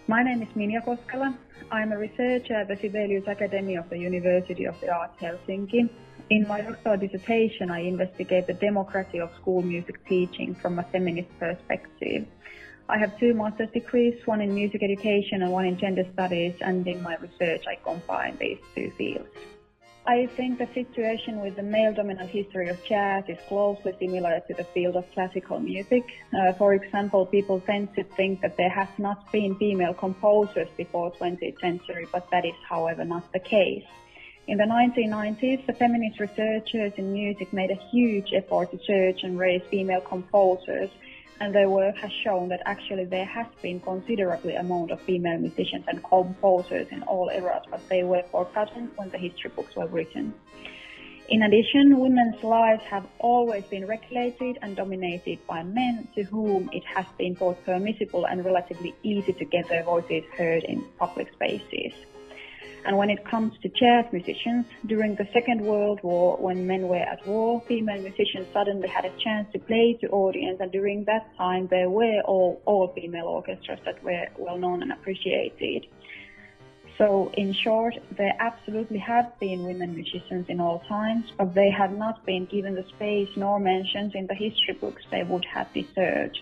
My name is Minja Koskela. I'm a researcher at the Sibelius Academy of the University of the Arts Helsinki. In my doctoral dissertation, I investigate the democracy of school music teaching from a feminist perspective. I have 2 master's degrees, one in music education and one in gender studies, and in my research I combine these 2 fields. I think the situation with the male-dominant history of jazz is closely similar to the field of classical music. For example, people tend to think that there have not been female composers before 20th century, but that is, however, not the case. In the 1990s, the feminist researchers in music made a huge effort to search and raise female composers, and their work has shown that actually there has been considerably amount of female musicians and composers in all eras, but they were forgotten when the history books were written. In addition, women's lives have always been regulated and dominated by men, to whom it has been thought permissible and relatively easy to get their voices heard in public spaces. And when it comes to jazz musicians, during the Second World War, when men were at war, female musicians suddenly had a chance to play to audience, and during that time there were all female orchestras that were well known and appreciated. So in short, there absolutely have been women musicians in all times, but they have not been given the space nor mentions in the history books they would have deserved.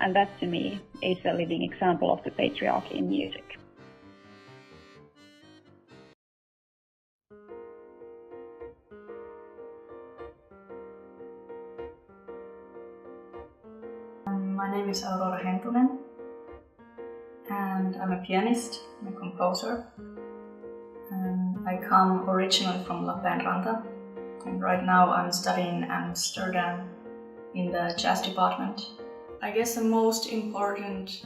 And that to me is a living example of the patriarchy in music. My name is Aurora Hentunen, and I'm a pianist and a composer. I come originally from Lappeenranta, and right now I'm studying in Amsterdam in the jazz department. I guess the most important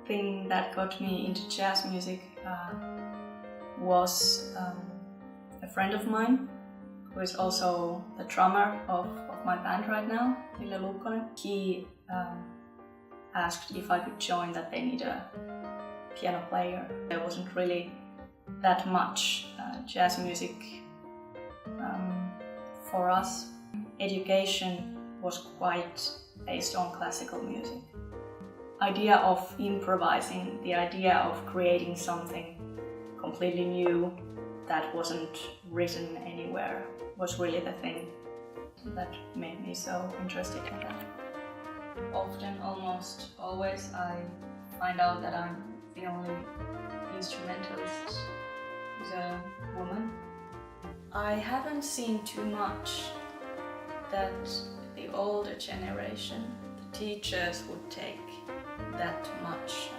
thing that got me into jazz music was a friend of mine who is also the drummer of my band right now, Ville Lukkonen. He asked if I could join, that they need a piano player. There wasn't really that much jazz music for us. Education was quite based on classical music. Idea of improvising, the idea of creating something completely new that wasn't written anywhere was really the thing that made me so interested in that. Often, almost always, I find out that I'm the only instrumentalist who's a woman. I haven't seen too much that the older generation, the teachers, would take that much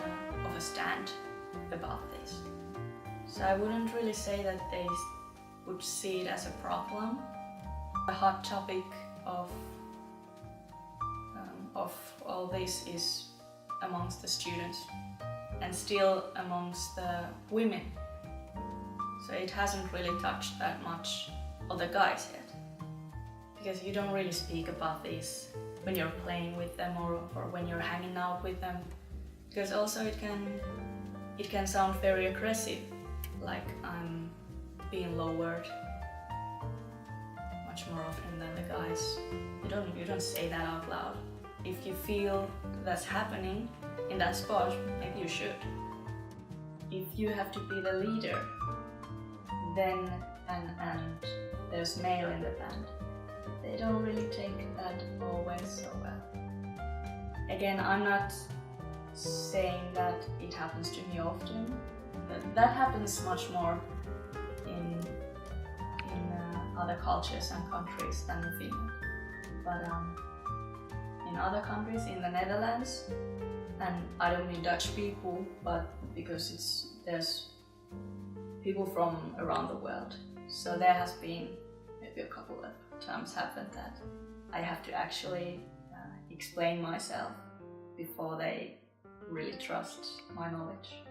of a stand about this. So I wouldn't really say that they would see it as a problem. A hot topic of all this is amongst the students and still amongst the women. So it hasn't really touched that much of the guys yet, because you don't really speak about this when you're playing with them or when you're hanging out with them, because also it can sound very aggressive, like I'm being lowered much more often than the guys. You don't say that out loud. If you feel that's happening in that spot, maybe you should. If you have to be the leader, then and there's male in the band, they don't really take that always so well. Again, I'm not saying that it happens to me often. That happens much more in other cultures and countries than in Finland. But in other countries, in the Netherlands, and I don't mean Dutch people, but because there's people from around the world. So there has been maybe a couple of times happened that I have to actually explain myself before they really trust my knowledge.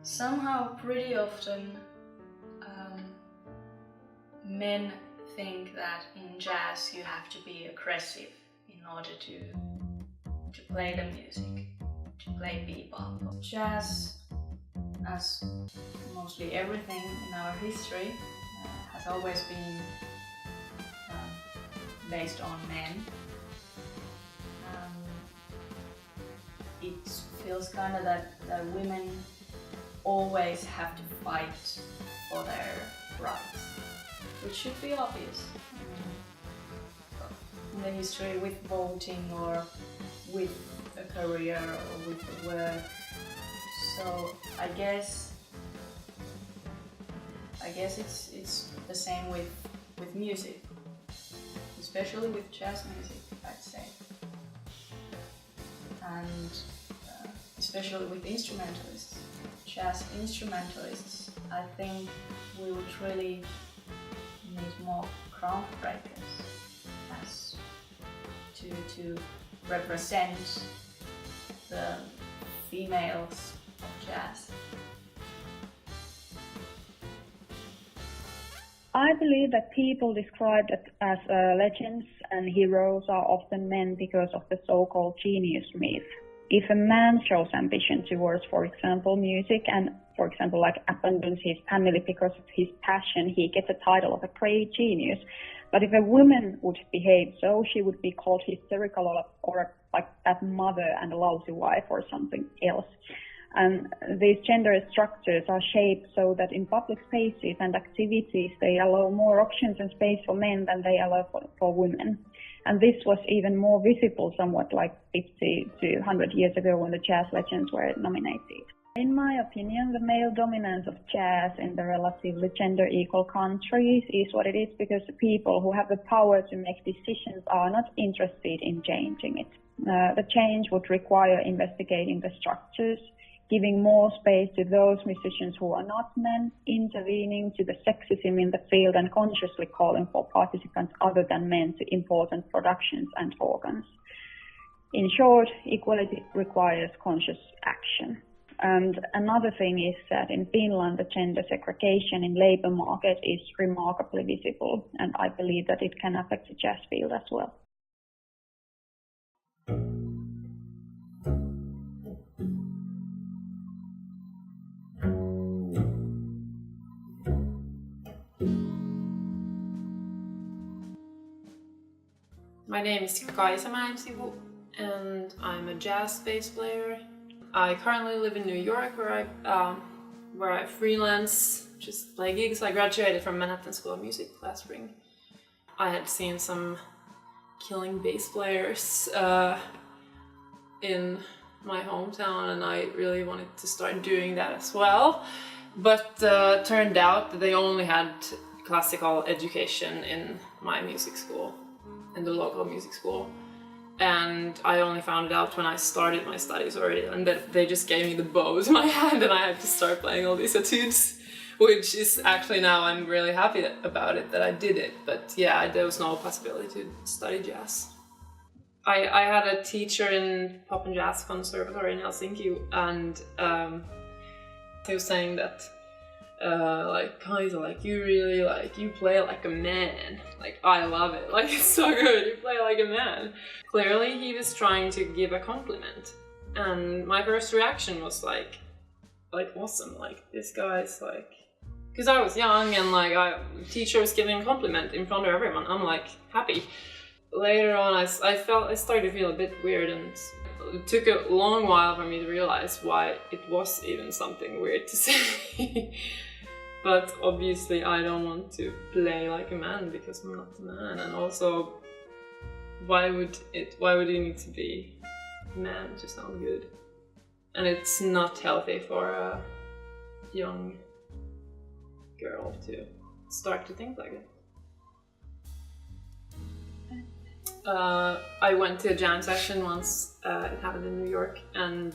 Somehow pretty often men think that in jazz you have to be aggressive in order to play the music, to play bebop. Jazz, as mostly everything in our history, has always been based on men. it feels kind of that women always have to fight for their rights, which should be obvious in the history with voting or with a career or with the work. So I guess it's the same with music, especially with jazz music, I'd say, and especially with instrumentalists, jazz instrumentalists. I think we would really need more groundbreakers as to represent the females of jazz. I believe that people described as legends and heroes are often men because of the so-called genius myth. If a man shows ambition towards, for example, music and, for example, like abandons his family because of his passion, he gets a title of a great genius. But if a woman would behave so, she would be called hysterical or like that mother and a lousy wife or something else. And these gender structures are shaped so that in public spaces and activities they allow more options and space for men than they allow for women. And this was even more visible somewhat like 50 to 100 years ago when the jazz legends were nominated. In my opinion, the male dominance of jazz in the relatively gender equal countries is what it is because the people who have the power to make decisions are not interested in changing it. The change would require investigating the structures, giving more space to those musicians who are not men, intervening to the sexism in the field and consciously calling for participants other than men to important productions and organs. In short, equality requires conscious action. And another thing is that in Finland, the gender segregation in labor market is remarkably visible, and I believe that it can affect the jazz field as well. My name is Kaisa Mäensivu and I'm a jazz bass player. I currently live in New York where I freelance, just play gigs. I graduated from Manhattan School of Music last spring. I had seen some killing bass players in my hometown and I really wanted to start doing that as well. But turned out that they only had classical education in my music school, in the local music school. And I only found it out when I started my studies already, and that they just gave me the bows in my hand and I had to start playing all these etudes, which is actually now I'm really happy about it, that I did it. But yeah, there was no possibility to study jazz. I had a teacher in pop and jazz conservatory in Helsinki, and he was saying that like, Kaisa, like, you really, like, you play like a man. Like, I love it. Like, it's so good. You play like a man. Clearly, he was trying to give a compliment. And my first reaction was like awesome. Like, this guy's like... Because I was young and, like, teacher was giving a compliment in front of everyone. I'm, like, happy. Later on, I started to feel a bit weird, and it took a long while for me to realize why it was even something weird to say. But obviously I don't want to play like a man because I'm not a man, and also why would you need to be a man to sound good? And it's not healthy for a young girl to start to think like that. I went to a jam session once, it happened in New York, and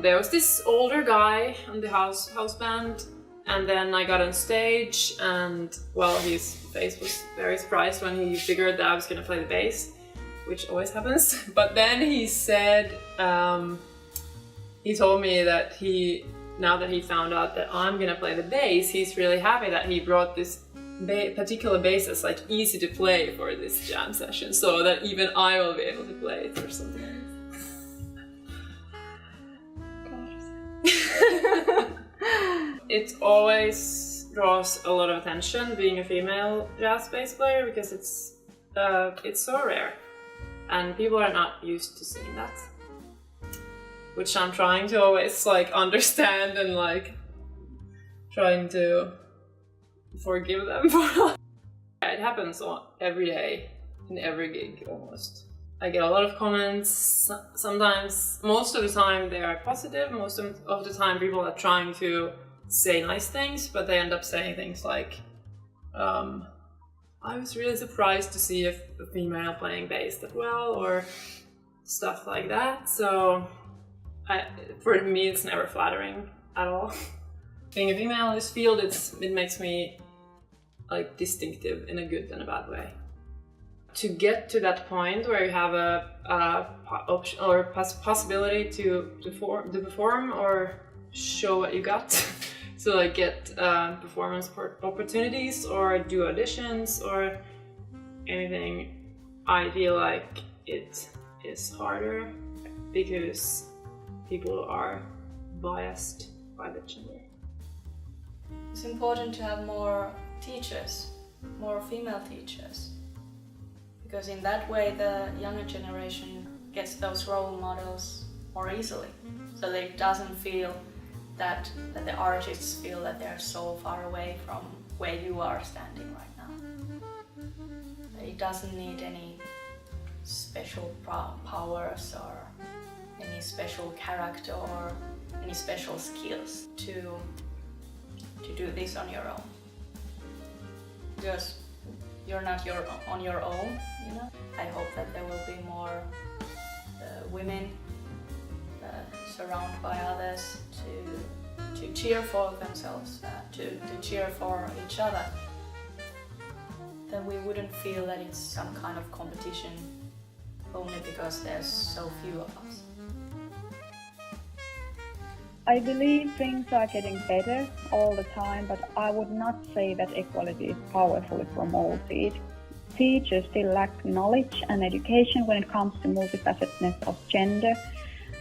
there was this older guy on the house band, and then I got on stage, and well, his face was very surprised when he figured that I was gonna play the bass, which always happens. But then he said, he told me that now that he found out that I'm gonna play the bass, he's really happy that he brought this particular bass that's like easy to play for this jam session, so that even I will be able to play it or something. It always draws a lot of attention being a female jazz bass player because it's so rare and people are not used to seeing that. which I'm trying to always like understand and like trying to forgive them for. It happens every day in every gig almost. I get a lot of comments. Sometimes, most of the time they are positive. Most of the time people are trying to say nice things, but they end up saying things like, I was really surprised to see a female playing bass that well, or stuff like that. So for me it's never flattering at all. Being a female in this field, it makes me like distinctive in a good and a bad way. To get to that point where you have a option or possibility to perform or show what you got, so like get performance opportunities or do auditions or anything, I feel like it is harder because people are biased by the gender. It's important to have more teachers, more female teachers, because in that way the younger generation gets those role models more easily, so they doesn't feel that the artists feel that they're so far away from where you are standing right now. It doesn't need any special powers or any special character or any special skills to do this on your own. Because you're not on your own, you know. I hope that there will be more women surrounded by others to cheer for themselves, to cheer for each other. Then we wouldn't feel that it's some kind of competition only because there's so few of us. I believe things are getting better all the time, but I would not say that equality is powerfully promoted. Teachers still lack knowledge and education when it comes to multifacetedness of gender.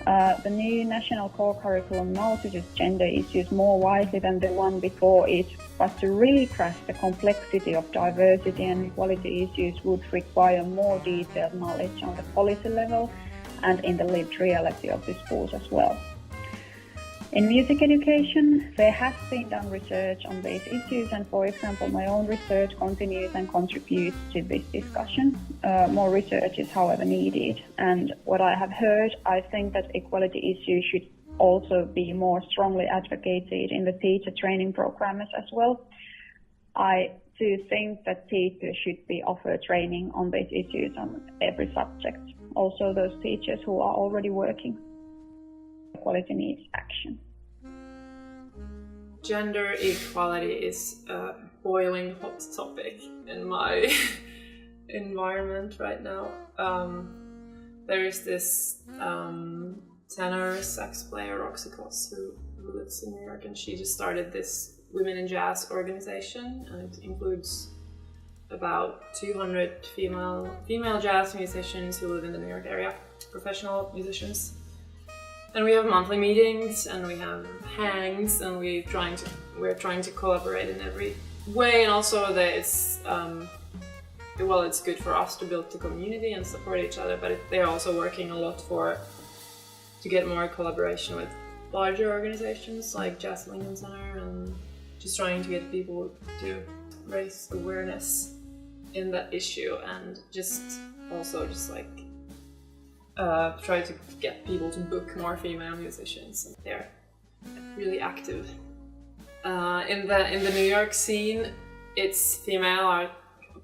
The new national core curriculum notices gender issues more widely than the one before it, but to really grasp the complexity of diversity and equality issues would require more detailed knowledge on the policy level and in the lived reality of the schools as well. In music education, there has been done research on these issues, and for example, my own research continues and contributes to this discussion. More research is, however, needed, and what I have heard, I think that equality issues should also be more strongly advocated in the teacher training programs as well. I do think that teachers should be offered training on these issues on every subject, also those teachers who are already working. Equality needs action. Gender equality is a boiling hot topic in my environment right now. There is this tenor sax player, Koskela, who lives in New York, and she just started this Women in Jazz organization, and it includes about 200 female jazz musicians who live in the New York area, professional musicians. And we have monthly meetings, and we have hangs, and we're trying to collaborate in every way. And also that it's good for us to build the community and support each other, but they're also working a lot to get more collaboration with larger organizations like Jazz Lincoln Center, and just trying to get people to raise awareness in that issue, and try to get people to book more female musicians. They're really active. In the New York scene, it's female are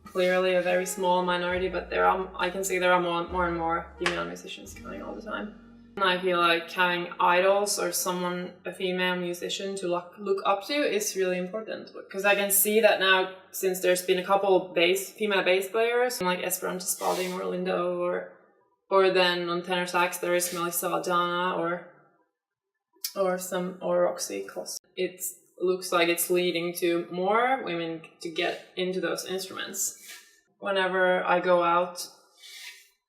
clearly a very small minority, but I can see there are more and more female musicians coming all the time. And I feel like having idols or a female musician to look up to is really important, because I can see that now, since there's been a couple female bass players like Esperanza Spalding or Lindo, or then on tenor sax there is Melissa Adana or Roxy Koskela. It looks like it's leading to more women to get into those instruments. Whenever I go out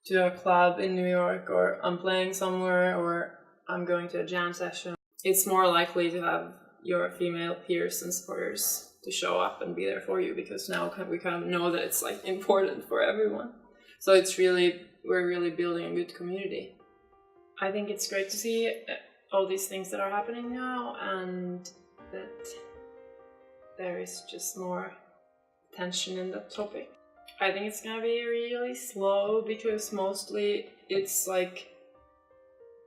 to a club in New York, or I'm playing somewhere, or I'm going to a jam session, it's more likely to have your female peers and supporters to show up and be there for you, because now we kind of know that it's like important for everyone. So we're really building a good community. I think it's great to see all these things that are happening now, and that there is just more attention in that topic. I think it's gonna be really slow because mostly it's like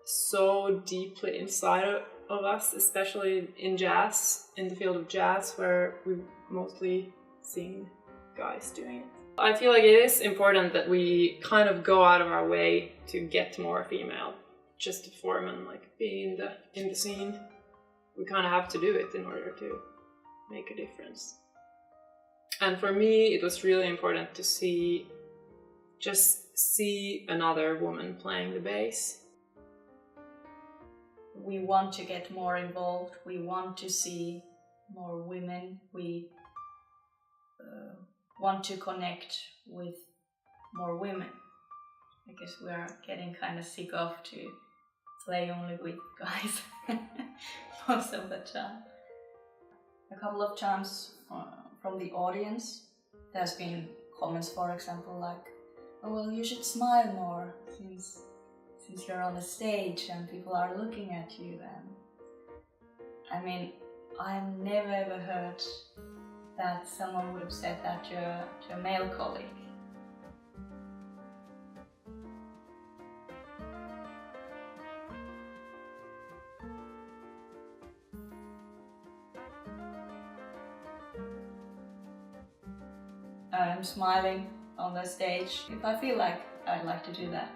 so deeply inside of us, especially in jazz, in the field of jazz, where we've mostly seen guys doing it. I feel like it is important that we kind of go out of our way to get more female just to form and like be in the scene. We kind of have to do it in order to make a difference. And for me, it was really important to see another woman playing the bass. We want to get more involved. We want to see more women. We want to connect with more women. I guess we are getting kind of sick of to play only with guys most of the time. A couple of times from the audience, there's been comments, for example, like, "Oh, well, you should smile more since you're on the stage and people are looking at you." And I mean, I've never ever heard that someone would have said that to a male colleague. I'm smiling on the stage if I feel like I'd like to do that.